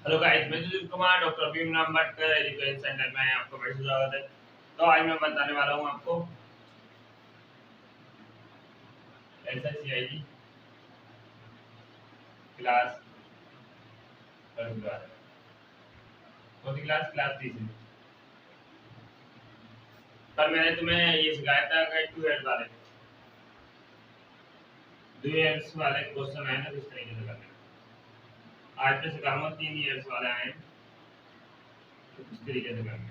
Hello guys, मैं Sujeet Kumar, doctor Bhimrao Ambedkar education centre में आपका बड़ा स्वागत है। तो आज मैं बताने वाला हूँ आपको एसएससीआईटी क्लास फर्स्ट के बारे में। कौन सी क्लास तीसरी। कल मैंने तुम्हें ये सिखाया था कि 2 इयर्स वाले 2 इयर्स वाले क्वेश्चन आए ना किस तरीके से करने। आज मैं सिखाऊंगा 3 इयर्स वाले आए तो किस तरीके से करने।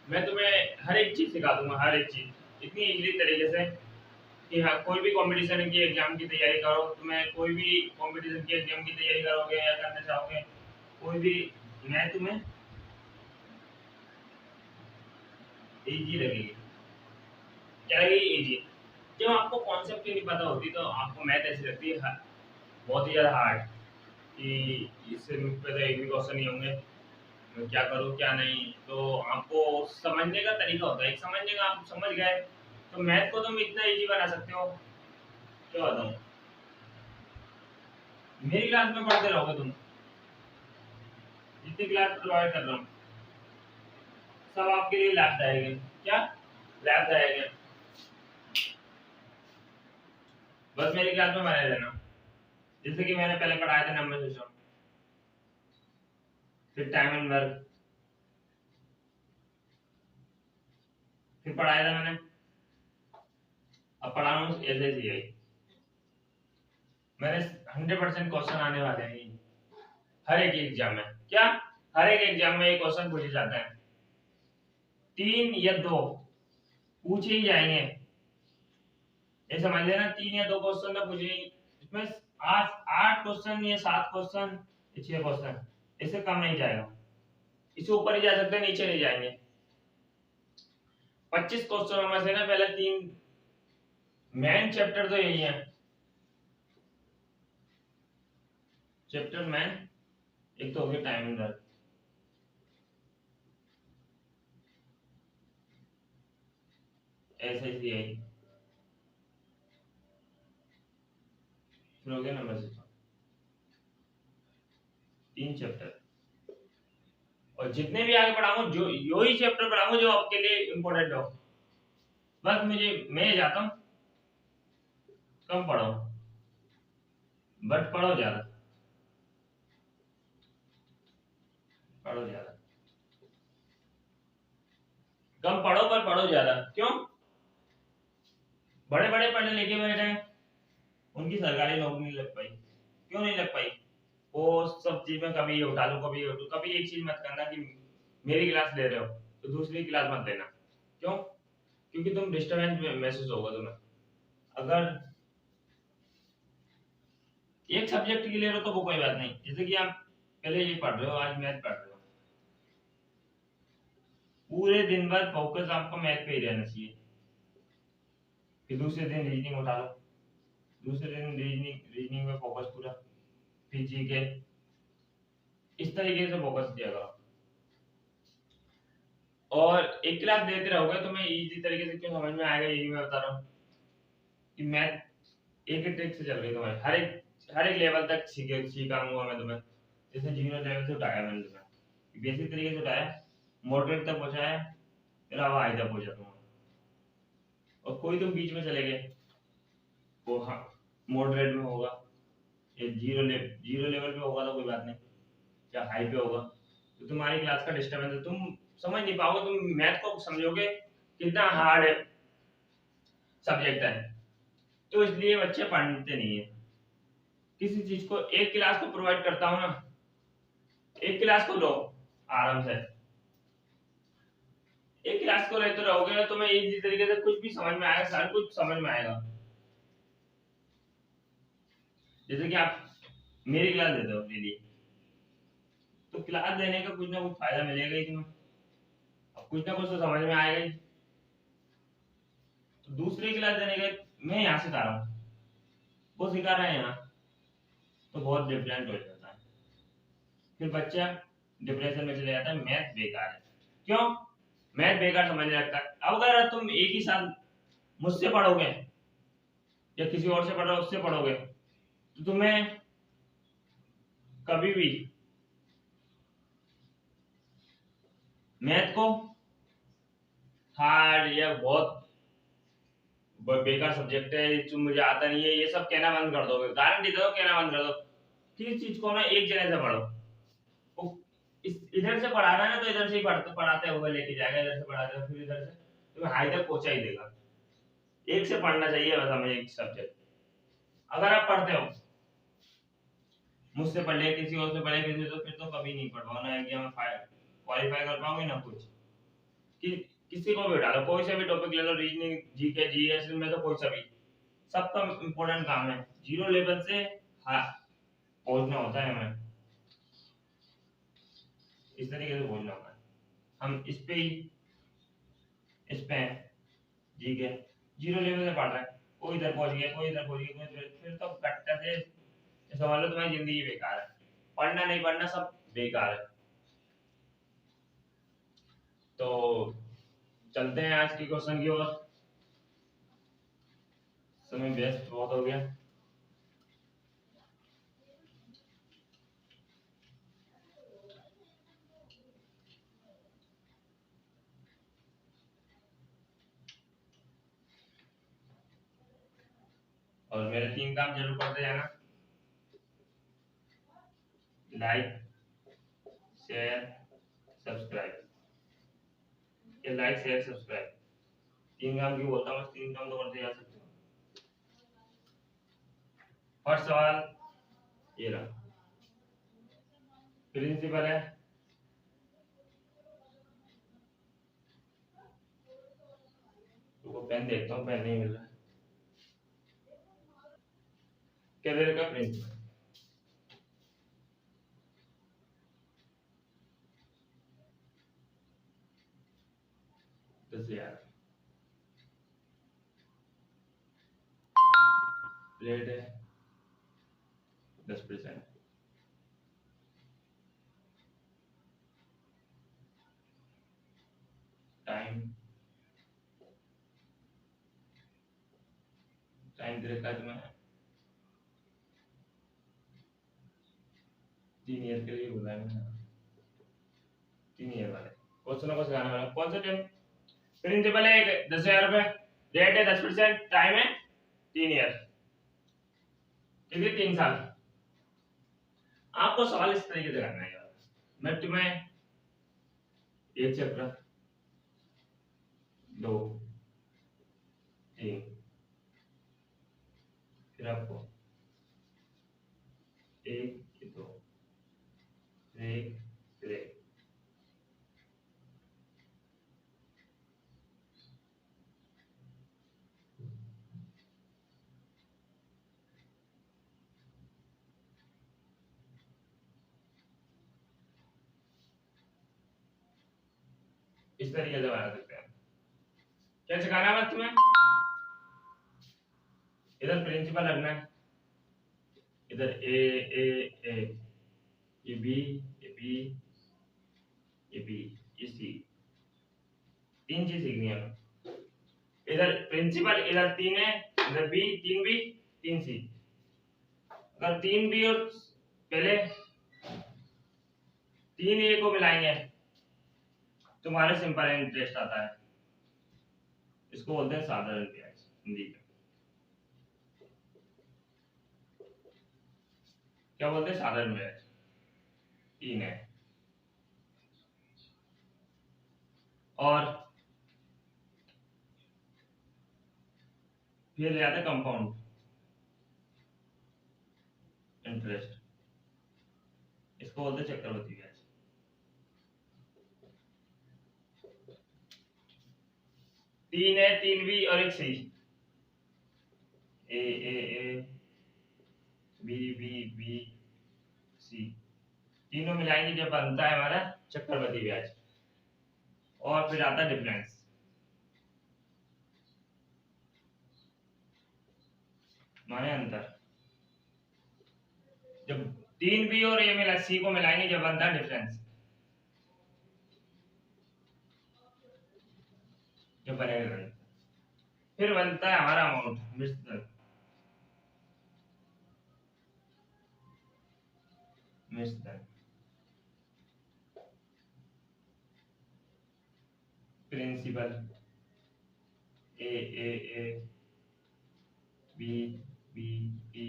मैं तुम्हें हर एक चीज सिखा दूंगा, हर एक चीज इतनी इजीली तरीके से कि हाँ, कोई भी कंपटीशन की एग्जाम की तैयारी करो, तुम्हें कोई भी कंपटीशन की एग्जाम की तैयारी करोगे या करना चाहोगे, कोई भी, मैं तुम्हें इजी लगेगी। क्या लगेगी? इजी। जब आपको कॉन्सेप्ट ही नहीं पता होती तो आपको मैथ ऐसी लगती है बहुत ही ज़्यादा हार्ड, कि इससे मुझ पे तो एक भी क्वेश्चन नहीं होंगे, मैं क्या करूँ क्या नहीं। तो आपको समझने का तरीका होता है, एक समझने का, आप समझ गए तो मैथ को तुम इतना इजी बना सकते हो। क्या बताऊँ, मेरी क्लास में पढ़ते रहोगे तुम, जितनी क्लास प्रोवाइड कर रहा हूँ सब आपके लिए लाभदायक है। क्या लाभदायक है? बस मेरी क्लास में बने रहना। जैसे कि मैंने पहले पढ़ाया था नंबर सिस्टम, फिर टाइम एंड वर्क, फिर पढ़ाया था मैंने, अब पढ़ा रहा हूँ एसएससीआई। मैंने 100% क्वेश्चन आने वाले हैं हर एक एग्जाम में। क्या हर एक एग्जाम में एक क्वेश्चन पूछे जाते हैं, 3 या 2 पूछे ही जाएंगे। ये समझ लेना, 3 या 2 क्वेश्चन तो पूछे ही। इसमें 8 8 क्वेश्चन या 7 क्वेश्चन या 6 क्वेश्चन, इससे कम नहीं जाएगा। इससे ऊपर ही जा सकते हैं, नीचे नहीं जाएंगे। 25 क्वेश्चनों में से ना पहले 3 मेन चैप्टर तो यही है। चैप्टर मेन एक तो हो गया टाइम एंड वर्क, एसएससीआई, फिर हो गया नंबर सिस्टम, 3 चैप्टर। और जितने भी आगे पढ़ाऊंगा जो यो ही चैप्टर पढ़ाऊंगा जो आपके लिए इम्पोर्टेंट हो। बस मैं जाता हूँ, कम पढ़ो बट पढ़ो ज्यादा, पढ़ो ज्यादा, कम पढ़ो पर पढ़ो ज्यादा। क्यों? बड़े बड़े पढ़े लिखे बैठे हैं, उनकी सरकारी नौकरी नहीं लग पाई। क्यों नहीं लग पाई? वो सब चीज में कभी ये उठा लो कभी ये उठो। कभी एक चीज मत करना कि मेरी क्लास ले रहे हो तो दूसरी क्लास मत लेना। क्यों? क्योंकि तुम डिस्टर्बेंस महसूस होगा तुम्हें। अगर एक सब्जेक्ट की ले रहे हो तो वो कोई बात नहीं, जैसे कि आप पहले ये पढ़ रहे हो, आज मैथ पढ़ रहे हो, पूरे दिन भर फोकस आपको मैथ पे ही रहना चाहिए। फिर दूसरे दिन रीजनिंग उठा लो, दूसरे दिन रीजनिंग में फोकस पूरा, फिर जीके, इस तरीके से फोकस किया करो। और एक क्लास देते रहोगे तो मैं इजी तरीके से क्यों समझ में आएगा, यही मैं बता रहा हूँ कि मैथ एक ही ट्रिक से चल रही है तुम्हारी, हर एक लेवल तक सिखाऊंगा मैं तुम्हें। जैसे 0 लेवल से उठाया मैंने तुम्हें, बेसिक तरीके से उठाया, मॉडरेट तक पहुंचाया, फिर अब हाई तक पहुंचा दूंगा। और कोई तुम बीच में चले गए, वो हाँ मॉडरेट में होगा, ये जीरो लेवल पे होगा तो कोई बात नहीं, या हाई पे होगा तो तुम्हारी क्लास का डिस्टर्बेंस है, तुम समझ नहीं पाओगे, तुम मैथ को समझोगे कितना हार्ड है सब्जेक्ट है। तो इसलिए बच्चे पढ़ते नहीं है। किसी चीज को एक क्लास को प्रोवाइड करता हूँ ना, एक क्लास को लो आराम से, एक क्लास को लेते रहोगे तो मैं इजी तरीके से कुछ भी समझ में आएगा, सारा कुछ समझ में आएगा। जैसे कि आप मेरी क्लास लेते हो डेली, तो क्लास लेने का कुछ ना कुछ फायदा मिलेगा ही तुम्हें, अब कुछ ना कुछ तो समझ में आएगा ही। तो दूसरी क्लास देने का, मैं यहाँ सिखा रहा हूँ, वो सिखा रहे हैं यहाँ, तो बहुत डिफरेंट हो जाता है। फिर बच्चा डिप्रेशन में चले जाता है, मैथ बेकार है। क्यों? मैथ बेकार समझने लगता है। अब अगर तुम एक ही साल मुझसे पढ़ोगे या किसी और से पढ़ रहे हो उससे पढ़ोगे तो तुम्हें कभी भी मैथ को हार्ड या बहुत बेकार सब्जेक्ट है, जो मुझे आता नहीं है, ये सब कहना बंद कर दोगे, गारंटी दो, कहना बंद कर दो। किस चीज को ना एक जगह से पढ़ो। वो इधर से पढ़ा रहा है ना, तो इधर से ही पढ़ाते हुए लेके जाएगा, इधर से पढ़ाते हुए फिर इधर से तुम्हें हाई तक पहुंचा ही देगा। एक से पढ़ना चाहिए बस हमें एक सब्जेक्ट। अगर आप पढ़ते हो मुझसे पढ़ लिया, किसी और से पढ़े किसी, तो फिर तो कभी नहीं पढ़ पाओ ना, एग्जाम में क्वालिफाई कर पाओगे ना कुछ। कि किसी को भी उठा लो, कोई सा भी टॉपिक ले लो, रीजनिंग, जीके, जीएस में तो कोई सा भी, सबका इम्पोर्टेंट काम है जीरो लेवल से हाँ पहुंचना होता है हमें, इस तरीके से पहुंचना होता है। हम इस पे ही इस पे हैं, ठीक है, जीरो लेवल से पढ़ रहा है, कोई इधर पहुंच गया, कोई इधर पहुंच गया, कोई फिर तो कट्टा से समझ लो तुम्हारी जिंदगी बेकार है। पढ़ना नहीं पढ़ना सब बेकार है। तो चलते हैं आज की क्वेश्चन की ओर, समय व्यस्त बहुत हो गया। और मेरे 3 काम जरूर करते जाना, लाइक, शेयर, सब्सक्राइब। ये लाइक शेयर सब्सक्राइब 3 काम की बोलता हूँ, 3 काम तो करते जा सकते हो। फर्स्ट सवाल ये रहा, प्रिंसिपल है, तो पेन देखता हूँ, पेन नहीं मिल रहा है। कैरियर का प्रिंसिपल, दस यार प्लेट है 10%, टाइम टाइम दे रखा है तुम्हें 3 ईयर के लिए बोला है मैंने, 3 ईयर वाले क्वेश्चन को सिखाने वाला कौन सा टाइम। प्रिंसिपल है 10,000 रुपए, रेट है 10%, टाइम है 3 ईयर, ठीक है 3 साल। आपको सवाल इस तरीके से करना है यार, मैं तुम्हें एक चैप्टर 2 3, फिर आपको 1 2 1 फिर 1, इस तरीके से बना सकते हैं। क्या सिखाना है बस तुम्हें, इधर प्रिंसिपल रखना है, इधर ए, ये बी, ये बी, ये बी, ये सी, 3 चीज सीखनी है हमें। इधर प्रिंसिपल, इधर 3 है, इधर बी, 3 बी 3 सी। अगर 3 बी और पहले 3 ए को मिलाएंगे तुम्हारे सिंपल इंटरेस्ट आता है, इसको बोलते हैं साधारण ब्याज हिंदी में। क्या बोलते हैं, साधारण ब्याज 3 है। और फिर ले आते हैं कंपाउंड इंटरेस्ट, इसको बोलते हैं चक्रवृद्धि ब्याज। 3 है, 3 बी और एक C, A B B B C, तीनों मिलाएंगे जब बनता है हमारा चक्रवृद्धि ब्याज। और फिर आता है डिफरेंस, माने अंतर। जब 3 बी और ए मिला सी को मिलाएंगे जब बनता है डिफरेंस, जब बनेगा गणित। फिर बनता है हमारा अमाउंट, मिश्र। मिस the principle A B B B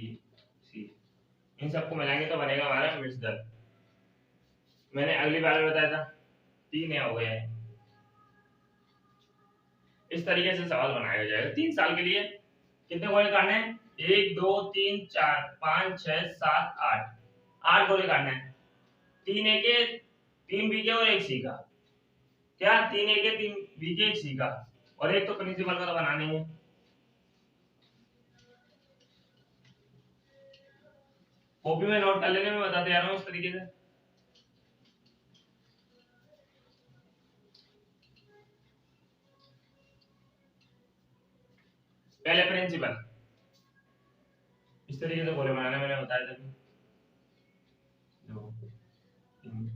C, इन सबको मिलाएंगे तो बनेगा हमारा मिस द। मैंने अगली बार में बताया था 3 हो गए हैं। इस तरीके से सवाल बनाया जाएगा 3 साल के लिए। कितने गोले काटने हैं? 1 2 3 4 5 6 7 8, 8 गोले काटने हैं। 3 A के 3 B के और 1 C का। क्या 3 A के 3 B के 1 C का, और एक तो प्रिंसिपल का तो बनाने है। कॉपी में नोट कर लेने में बताते जा रहा हूँ इस तरीके से। पहले प्रिंसिपल, इस तरीके से गोले बनाने मैंने बताया था। 2 3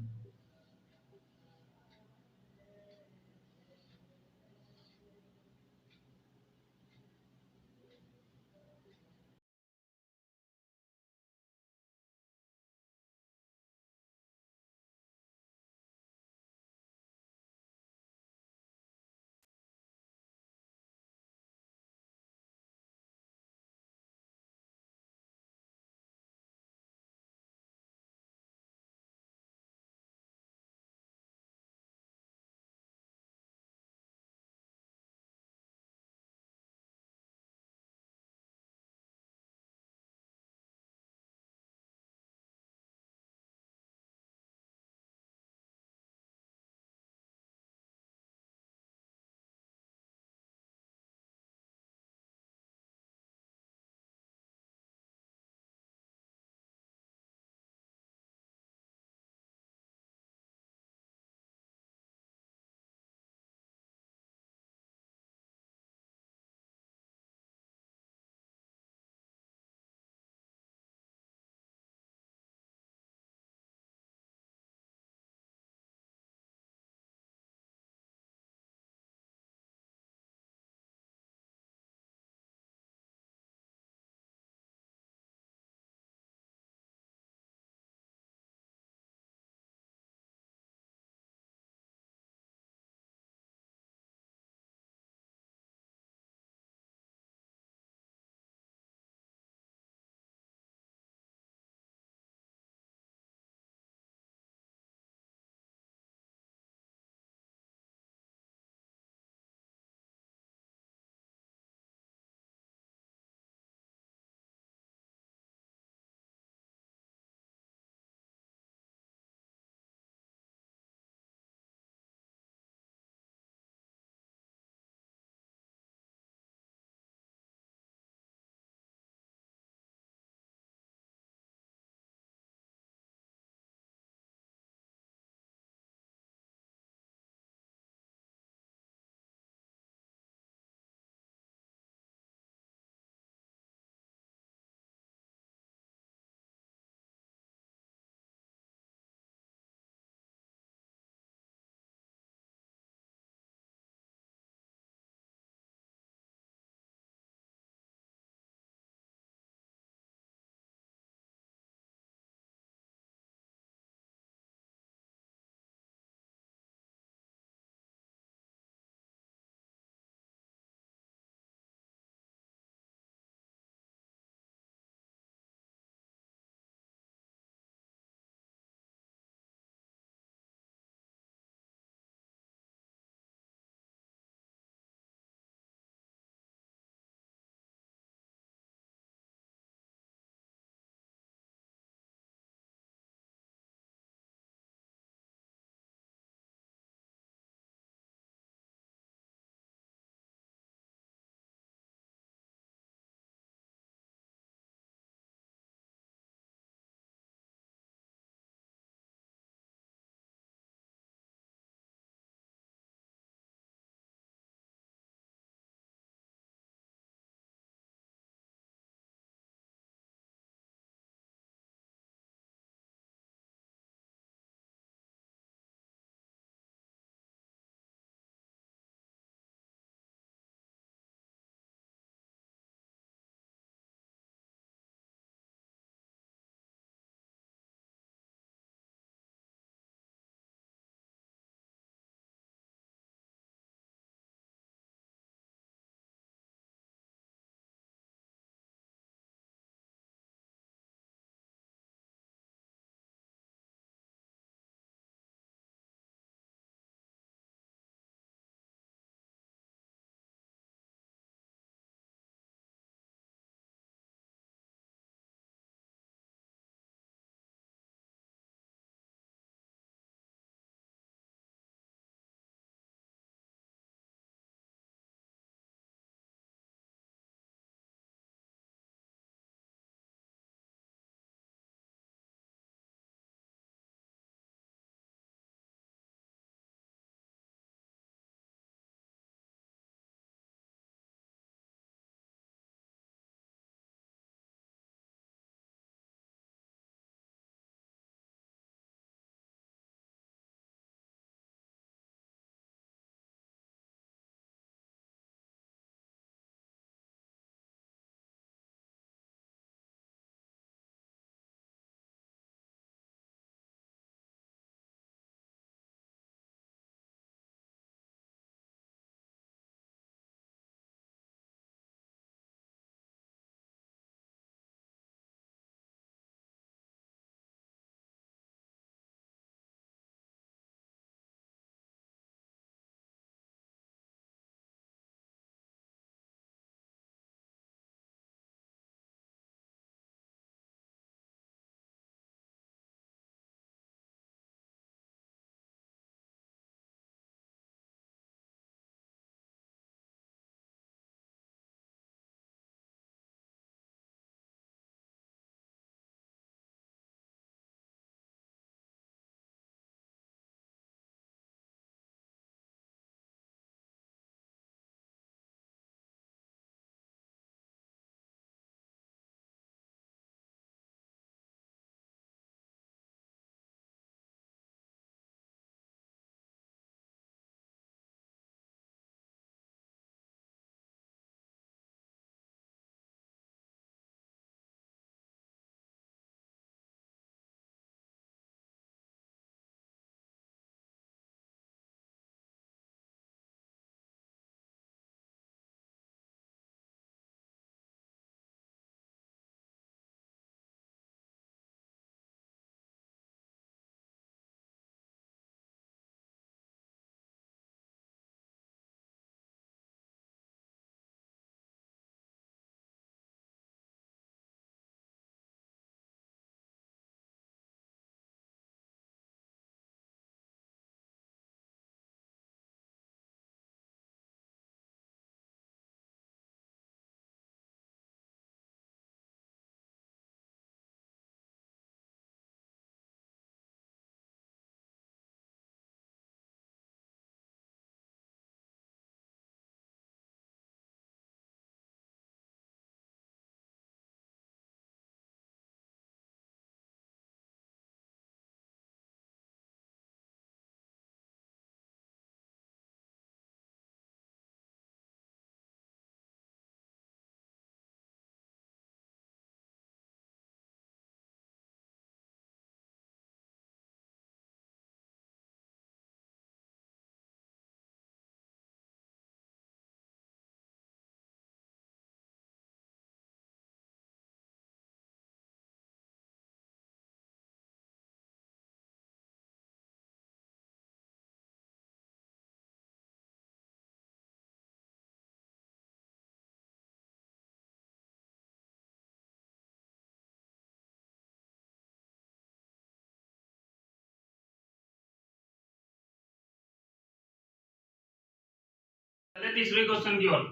चलते तीसरे क्वेश्चन की ओर।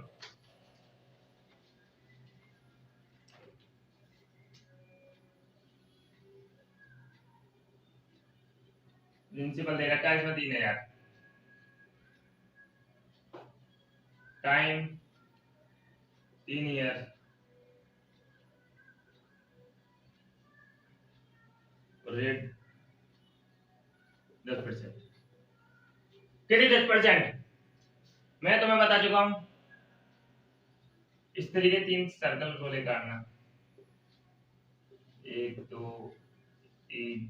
प्रिंसिपल दे रखा है इसमें 3000, टाइम 3 ईयर, रेट 10%। कितनी 10%? मैं तुम्हें बता चुका हूं, इस तरीके 3 सर्कल को लेकर आना, 1 2 3।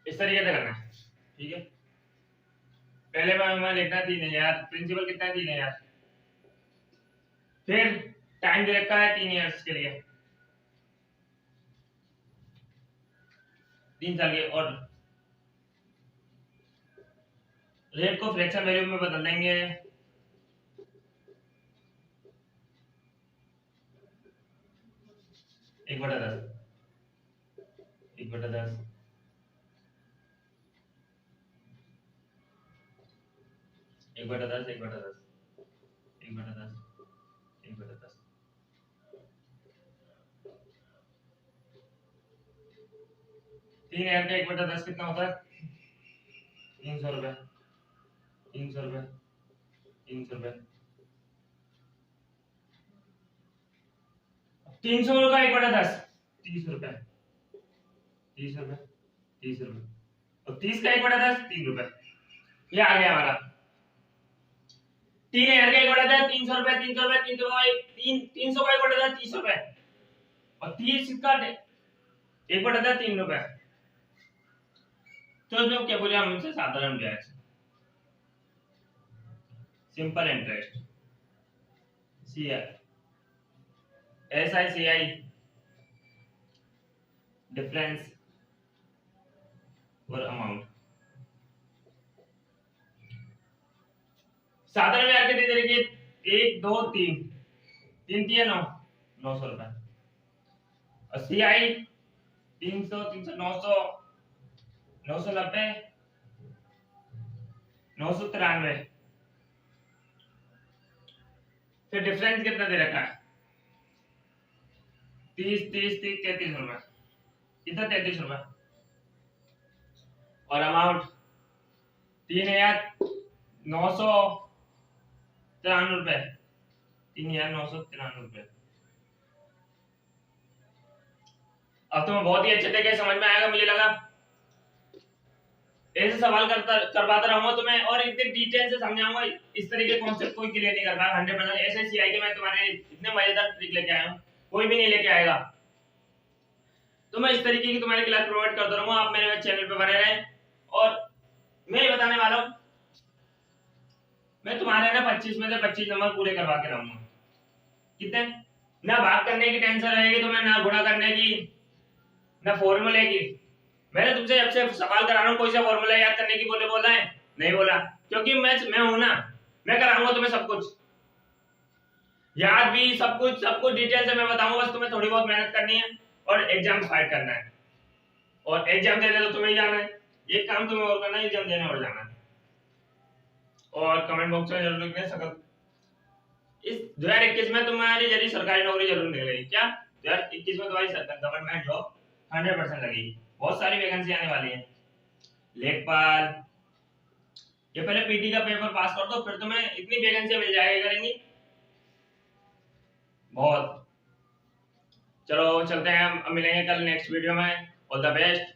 इस तरीके से करना है, ठीक है। पहले मैं लिखना 3000, प्रिंसिपल कितना है 3000, फिर टाइम दे रखा है 3 ईयर्स के लिए, 3 साल के, और रेट को फ्रैक्शन वैल्यू में बदल देंगे, 1/10, 1/10, 1/10, 1/10, 1/10, 1/10। 3000 का 1/10 कितना होता है? 300 रुपए, 300 रुपए, 300 रुपए। 300 का 1/10, 30 रुपए, 30 रुपए, 30 रुपए, और 30 का 1/10, 3 रुपए। ये आ गया हमारा 3000 का 1/10, 300 रुपए, 300 रुपए, 300 का 1/10, 30 रुपए, और 30 का 1/10, 3 रुपए। तो इसमें क्या बोले हमसे? साधारण ब्याज, सिंपल इंटरेस्ट, SICI, डिफरेंस और अमाउंट। साधारण ब्याज कितने तरीके? 1 2 3, 3 3 9, 900 रुपए, और CI 300 300 900, 990, 993। फिर डिफरेंस कितना दे रखा है? 30 30 30, 33 रुपए, कितना? 33 रुपए, और अमाउंट 3993 रुपए, 3993 रुपए। अब तुम्हें बहुत ही अच्छे तरीके से समझ में आएगा, मुझे लगा। ऐसे सवाल करवाता रहूंगा तुम्हें, और इतने डिटेल से समझाऊंगा, इस तरह के कॉन्सेप्ट कोई क्लियर नहीं कर पाया 100%। ऐसे सीआई के मैं तुम्हारे इतने मजेदार ट्रिक लेके आया हूं, कोई भी नहीं लेके आएगा। तो मैं इस तरीके की तुम्हारी क्लास प्रोवाइड करता रहूंगा, आप मेरे चैनल पे बने रहें। और मैं ये बताने वाला हूं, मैं तुम्हारे ना 25 में से 25 नंबर पूरे करवा के रहूंगा। कितने? ना भाग करने की टेंशन रहेगी तुम्हें, ना गुणा करने की, ना फॉर्मूले की। मैंने तुमसे जब से सवाल करा रहा हूं, कोई सा फॉर्मूला याद करने की बोला है? नहीं बोला, क्योंकि मैं हूं ना, मैं कराऊंगा तुम्हें सब कुछ याद भी, सब कुछ डिटेल से मैं बताऊंगा। बस तुम्हें थोड़ी बहुत मेहनत करनी है और एग्जाम फाइट करना है, और एग्जाम देने तो तुम्हें ही जाना है। एक काम तुम्हें और करना है, एग्जाम देने और जाना है। और कमेंट बॉक्स में जरूर लिखना सकल इस 2021 में तुम्हारी जरी सरकारी नौकरी जरूर मिलेगी। क्या 2021 में तुम्हारी गवर्नमेंट जॉब 100% लगेगी। बहुत सारी वैकेंसी आने वाली है। लेखपाल, ये पहले पीटी का पेपर पास कर दो, फिर तुम्हें इतनी वैकेंसी मिल जाएगी करेंगी बहुत। चलो चलते हैं, हम मिलेंगे कल नेक्स्ट वीडियो में। All the best.